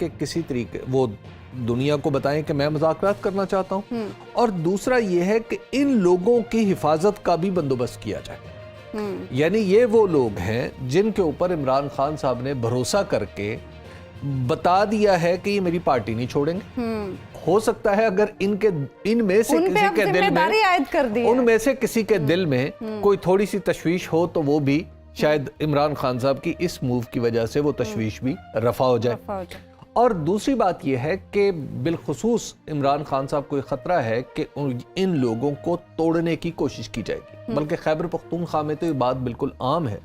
کہ کسی طریقے وہ دنیا کو بتائیں کہ میں مذاکرات کرنا چاہتا ہوں، اور دوسرا یہ ہے کہ ان لوگوں کی حفاظت کا بھی بندوبست کیا جائے۔ یعنی یہ وہ لوگ ہیں جن کے اوپر عمران خان صاحب نے بھروسہ کر کے بتا دیا ہے کہ یہ میری پارٹی نہیں چھوڑیں گے۔ ہو سکتا ہے اگر ان میں سے کسی کے دل میں کوئی تھوڑی سی تشویش ہو تو وہ بھی شاید عمران خان صاحب کی اس موو کی وجہ سے وہ تشویش بھی رفع ہو جائے۔ اور دوسری بات یہ ہے کہ بالخصوص عمران خان صاحب کو خطرہ ہے کہ ان لوگوں کو توڑنے کی کوشش کی جائے گی، بلکہ خیبر پختونخوا میں تو یہ بات بالکل عام ہے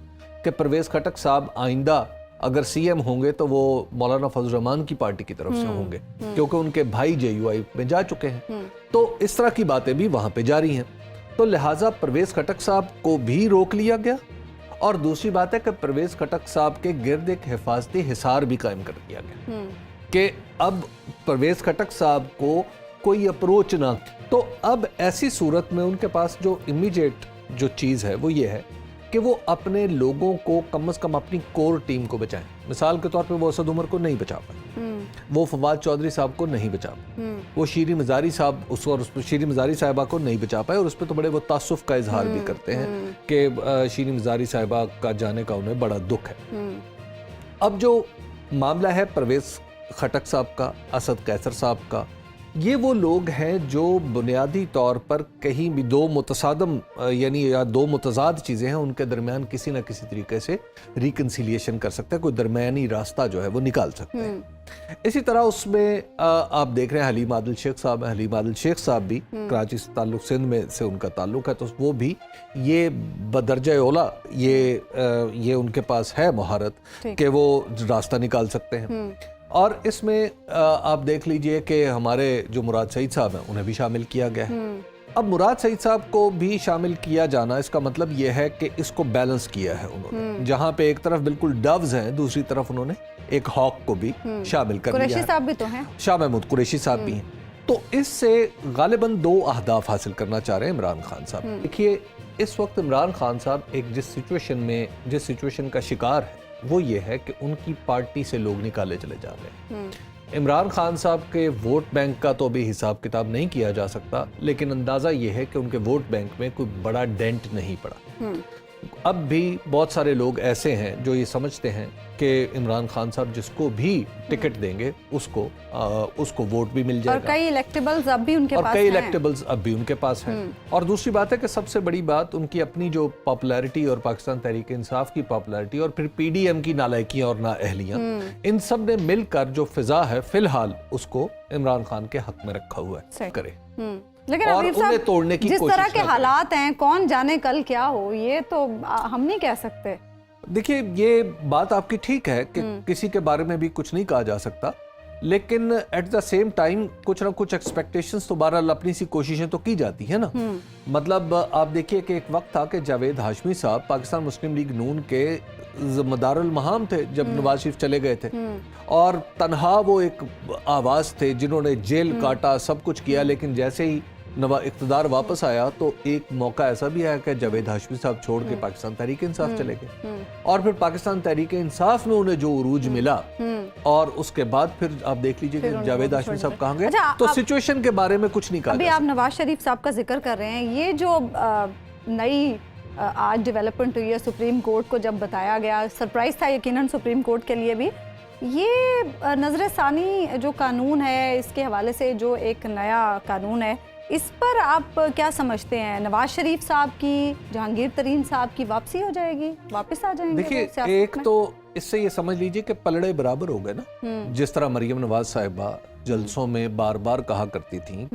کہ پرویز خٹک صاحب آئندہ اگر سی ایم ہوں گے تو وہ مولانا فضل الرحمان کی پارٹی کی طرف سے ہوں گے، کیونکہ ان کے بھائی جے یو آئی میں جا چکے ہیں، تو اس طرح کی باتیں بھی وہاں پہ جاری ہیں۔ تو لہٰذا پرویز خٹک صاحب کو بھی روک لیا گیا، اور دوسری بات ہے کہ پرویز خٹک صاحب کے گرد ایک حفاظتی حصار بھی قائم کر دیا گیا کہ اب پرویز خٹک صاحب کو کوئی اپروچ نہ، تو اب ایسی صورت میں ان کے پاس جو امیڈیٹ جو چیز ہے وہ یہ ہے کہ وہ اپنے لوگوں کو کم از کم اپنی کور ٹیم کو بچائیں۔ مثال کے طور پہ وہ اسد عمر کو نہیں بچا پائے، وہ فواد چودھری صاحب کو نہیں بچا پائے، وہ شیریں مزاری صاحب شیریں مزاری صاحبہ کو نہیں بچا پائے، اور اس پہ تو بڑے وہ تعصف کا اظہار بھی کرتے ہیں کہ شیریں مزاری صاحبہ کا جانے کا انہیں بڑا دکھ ہے۔ اب جو معاملہ ہے پرویز خٹک صاحب کا، اسد قیصر صاحب کا، یہ وہ لوگ ہیں جو بنیادی طور پر کہیں بھی دو متصادم یعنی یا دو متضاد چیزیں ہیں ان کے درمیان کسی نہ کسی طریقے سے ریکنسیلیشن کر سکتے ہیں، کوئی درمیانی راستہ جو ہے وہ نکال سکتے ہیں۔ اسی طرح اس میں آپ دیکھ رہے ہیں حلیم عادل شیخ صاحب ہیں، حلیم عادل شیخ صاحب بھی کراچی سے تعلق، سندھ میں سے ان کا تعلق ہے، تو وہ بھی یہ بدرجہ اولا یہ ان کے پاس ہے مہارت کہ وہ راستہ نکال سکتے ہیں۔ اور اس میں آپ دیکھ لیجئے کہ ہمارے جو مراد سعید صاحب ہیں انہیں بھی شامل کیا گیا ہے۔ اب مراد سعید صاحب کو بھی شامل کیا جانا، اس کا مطلب یہ ہے کہ اس کو بیلنس کیا ہے انہوں نے، جہاں پہ ایک طرف بالکل ڈوز ہیں، دوسری طرف انہوں نے ایک ہاک کو بھی شامل کر لیا ہے۔ قریشی صاحب بھی تو ہیں، شاہ محمود قریشی صاحب بھی ہیں۔ تو اس سے غالباً دو اہداف حاصل کرنا چاہ رہے ہیں عمران خان صاحب۔ دیکھیے اس وقت عمران خان صاحب ایک جس سچویشن کا شکار ہے وہ یہ ہے کہ ان کی پارٹی سے لوگ نکالے چلے جا رہے ہیں۔ عمران خان صاحب کے ووٹ بینک کا تو ابھی حساب کتاب نہیں کیا جا سکتا، لیکن اندازہ یہ ہے کہ ان کے ووٹ بینک میں کوئی بڑا ڈینٹ نہیں پڑا۔ اب بھی بہت سارے لوگ ایسے ہیں جو یہ سمجھتے ہیں کہ عمران خان صاحب جس کو بھی ٹکٹ دیں گے اس کو ووٹ بھی مل جائے گا، اور کئی الیکٹیبلز اب بھی ان کے پاس ہیں۔ اور دوسری بات ہے کہ سب سے بڑی بات ان کی اپنی جو پاپولیرٹی اور پاکستان تحریک انصاف کی پاپولیرٹی اور پھر پی ڈی ایم کی نالائکیاں اور نااہلیاں، ان سب نے مل کر جو فضا ہے فی الحال اس کو عمران خان کے حق میں رکھا ہوا ہے کرے، لیکن اور انہیں توڑنے کی جس کوشش طرح کے حالات ہیں کون جانے کل کیا ہو، یہ تو ہم نہیں کہہ سکتے۔ دیکھیے یہ بات آپ کی ٹھیک ہے کہ کسی کے بارے میں بھی کچھ نہیں کہا جا سکتا، لیکن ایٹ دا سیم ٹائم کچھ نہ کچھ ایکسپیکٹیشنز تو بہرحال اپنی سی کوششیں تو کی جاتی ہیں نا۔ مطلب آپ دیکھیے کہ ایک وقت تھا کہ جاوید ہاشمی صاحب پاکستان مسلم لیگ نون کے مدار المہام تھے جب نواز شریف چلے گئے تھے، اور تنہا وہ ایک آواز تھے جنہوں نے جیل کاٹا، سب کچھ کیا، لیکن جیسے ہی اقتدار واپس آیا تو ایک موقع ایسا بھی آیا کہ جاوید ہاشمی صاحب چھوڑ کے پاکستان تحریک انصاف چلے گئے، اور پھر پاکستان تحریک انصاف میں انہیں جو عروج ملا، اور اس کے بعد پھر آپ دیکھ لیجئے کہ جاوید ہاشمی صاحب کہاں گئے، تو سچویشن کے بارے میں کچھ نہیں کہا۔ ابھی آپ نواز شریف صاحب کا ذکر کر رہے ہیں، یہ جو نئی آج ڈیولپمنٹ ہوئی ہے سپریم کورٹ کو جب بتایا گیا، سرپرائز تھا یقیناً سپریم کورٹ کے لیے بھی، یہ نظر ثانی جو قانون ہے اس کے حوالے سے جو ایک نیا قانون ہے، اس پر آپ کیا سمجھتے ہیں؟ نواز شریف صاحب کی، جہانگیر ترین صاحب کی واپسی ہو جائے گی، واپس آ جائیں گے؟ دیکھیے ایک تو اس سے یہ سمجھ لیجئے کہ پلڑے برابر ہو گئے نا، جس طرح مریم نواز صاحبہ جلسوں میں بار بار کہا کرتی تھیں